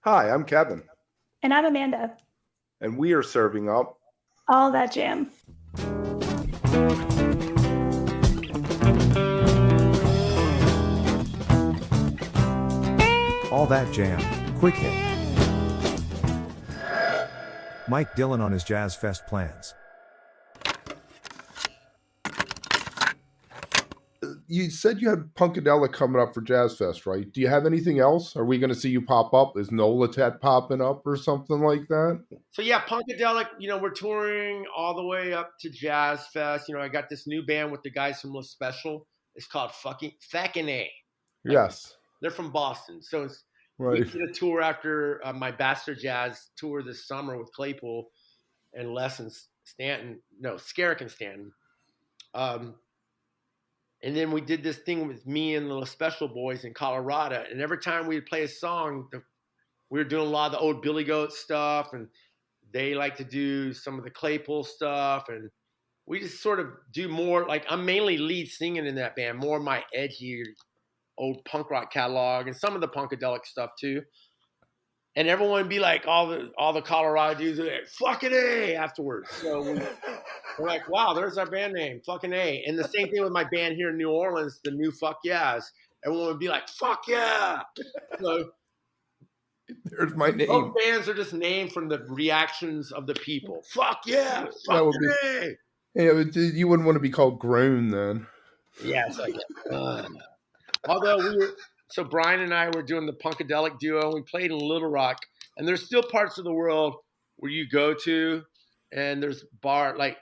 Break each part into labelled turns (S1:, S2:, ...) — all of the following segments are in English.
S1: Hi, I'm Kevin,
S2: And I'm Amanda.
S1: and we are serving up
S2: All that jam.
S3: All That Jam, quick hit. Mike Dillon on his Jazz Fest plans.
S1: you said you had Punkadelic coming up for Jazz Fest, right? Do you have anything else? Are we going to see you pop up? Is Nolatet popping up or something like that?
S4: So yeah, Punkadelic, we're touring all the way up to Jazz Fest. I got this new band with the guys from List Special. It's called Fackn A. Like
S1: Yes,
S4: they're from Boston. So we
S1: right.
S4: did a tour after my Bastard Jazz tour this summer with Claypool and Les and Stanton. No, Skerrick and Stanton. Um, and then we did this thing with me and the List Special boys in Colorado. And every time we'd play a song, we were doing a lot of the old Billy Goat stuff, and they like to do some of the Claypool stuff, and we just sort of do more. Like I'm mainly lead singing in that band, more of my edgy old punk rock catalog, and some of the punkadelic stuff too. And everyone would be like, all the Colorado dudes are like, "Fucking A" afterwards. So we're like, "Wow, there's our band name, Fucking A." And the same thing with my band here in New Orleans, the New Fuck Yeahs. Everyone would be like, "Fuck yeah!" So
S1: There's my
S4: both
S1: name.
S4: bands are just named from the reactions of the people. Fuck yeah!
S1: That would
S4: Fucking
S1: be.
S4: A!
S1: Yeah, you wouldn't want to be called Groan then.
S4: Yes, I get. Although so Brian and I were doing the Punkadelic duo. We played in Little Rock, and there's still parts of the world where you go to, and there's bar like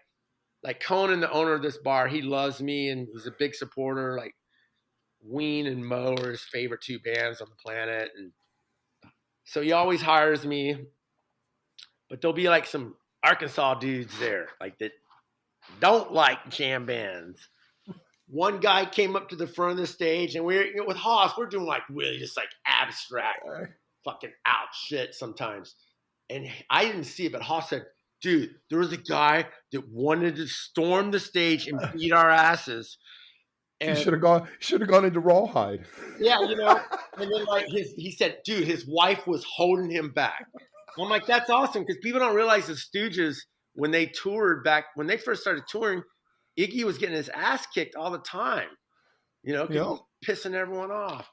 S4: Conan, the owner of this bar. He loves me, and he's a big supporter. Like Ween and Mo are his favorite two bands on the planet, and so he always hires me. But there'll be like some Arkansas dudes there, like that don't like jam bands. One guy came up to the front of the stage, and we're with Haas. We're doing like really just like abstract, fucking out shit sometimes. And I didn't see it, but Haas said, "Dude, there was a guy that wanted to storm the stage and beat our asses."
S1: He
S4: And
S1: should have gone. Should have gone into Rawhide.
S4: yeah, and then like he said, "Dude, his wife was holding him back." I'm like, "That's awesome," because people don't realize the Stooges when they toured back when they first started touring, Iggy was getting his ass kicked all the time. Because
S1: Yeah,
S4: he's pissing everyone off.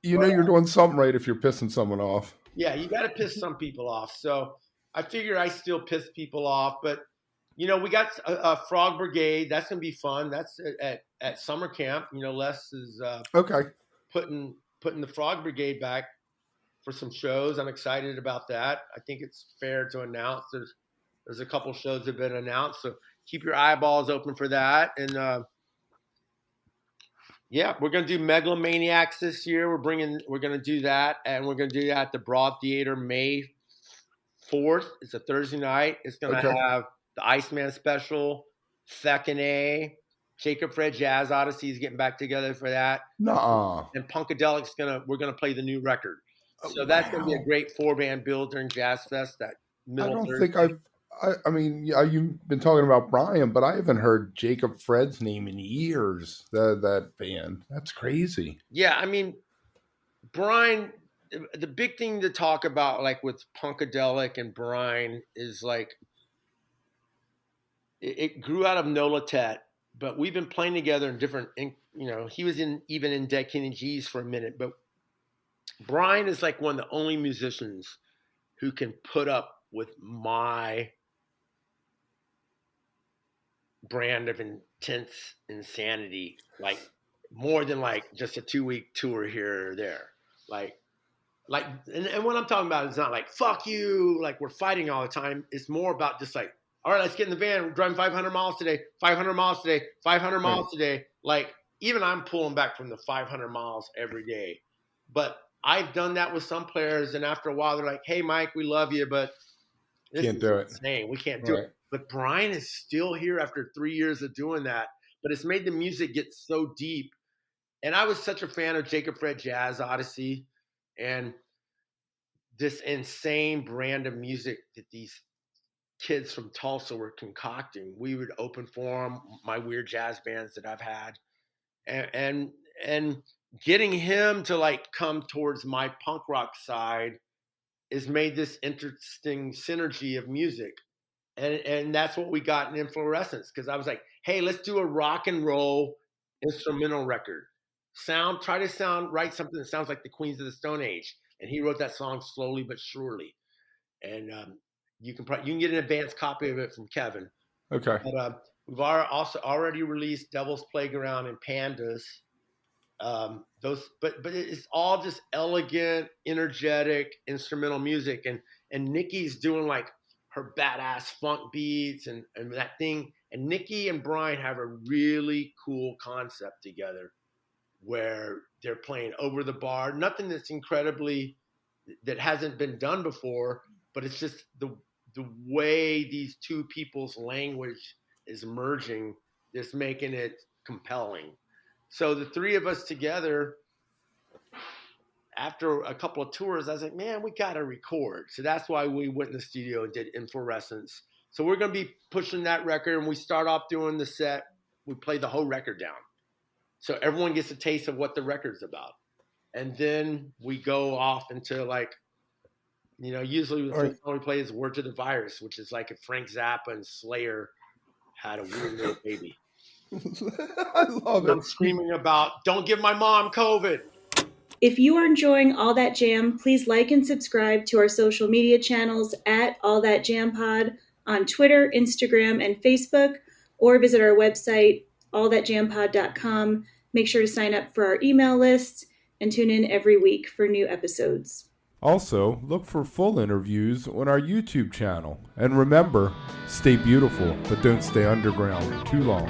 S1: you
S4: But
S1: know you're doing something right if you're pissing someone off.
S4: yeah, you got to piss some people off. So I figure I still piss people off. But we got a Frog Brigade. That's gonna be fun. That's at summer camp. Les is
S1: Okay.
S4: putting the Frog Brigade back for some shows. I'm excited about that. I think it's fair to announce there's a couple shows that have been announced. So keep your eyeballs open for that. And yeah, we're gonna do Megalomaniacs this year. We're gonna do that, and we're gonna do that at the Broad Theater May 4th. It's a Thursday night. It's gonna
S1: Okay.
S4: have the Iceman special, Fackn A, Jacob Fred Jazz Odyssey is getting back together for that,
S1: Nuh-uh.
S4: and Punkadelic's we're gonna play the new record.
S1: Oh,
S4: So that's gonna be a
S1: wow.
S4: great 4 band build during Jazz Fest that
S1: I
S4: middle
S1: don't think
S4: Thursday.
S1: I've. I mean, yeah, you've been talking about Brian, but I haven't heard Jacob Fred's name in years. That band. That's crazy.
S4: Yeah, I mean, Brian, the big thing to talk about, like with Punkadelic and Brian, is like it grew out of Nolatet, but we've been playing together in different. He was even in Dead Kennedys for a minute, but Brian is like one of the only musicians who can put up with my brand of intense insanity, like more than like just a 2-week tour here or there, like and what I'm talking about is not like fuck you, like we're fighting all the time. It's more about just like, all right, let's get in the van. We're driving 500 miles today, 500 miles today, 500
S1: Right.
S4: miles today. Like even I'm pulling back from the 500 miles every day. But I've done that with some players, and after a while, they're like, "Hey, Mike, we love you, but this
S1: Can't
S4: is
S1: do it.
S4: insane. We can't do it."
S1: Right.
S4: But Brian is still here after 3 years of doing that. But it's made the music get so deep. And I was such a fan of Jacob Fred Jazz Odyssey, and this insane brand of music that these kids from Tulsa were concocting. We would open for them, my weird jazz bands that I've had, and getting him to like come towards my punk rock side has made this interesting synergy of music. And that's what we got in Inflorescence, because I was like, hey, let's do a rock and roll instrumental record. Try to write something that sounds like the Queens of the Stone Age. And he wrote that song Slowly But Surely. And you can get an advanced copy of it from Kevin.
S1: Okay.
S4: But we've also already released Devil's Playground and Pandas. But it's all just elegant, energetic instrumental music, and Nikki's doing like her badass funk beats and that thing. And Nikki and Brian have a really cool concept together where they're playing over the bar. Nothing that hasn't been done before, but it's just the way these two people's language is merging, just making it compelling. So the three of us together, after a couple of tours, I was like, man, we got to record. So that's why we went in the studio and did Inflorescence. So we're going to be pushing that record, and we start off doing the set. We play the whole record down, so everyone gets a taste of what the record's about. And then we go off into like, usually the first song we play is Word to the Virus, which is like if Frank Zappa and Slayer had a weird little baby.
S1: I love it.
S4: I'm screaming about, don't give my mom COVID.
S2: If you are enjoying All That Jam, please like and subscribe to our social media channels at All That Jam Pod on Twitter, Instagram, and Facebook, or visit our website, allthatjampod.com. Make sure to sign up for our email list and tune in every week for new episodes.
S1: Also, look for full interviews on our YouTube channel. And remember, stay beautiful, but don't stay underground too long.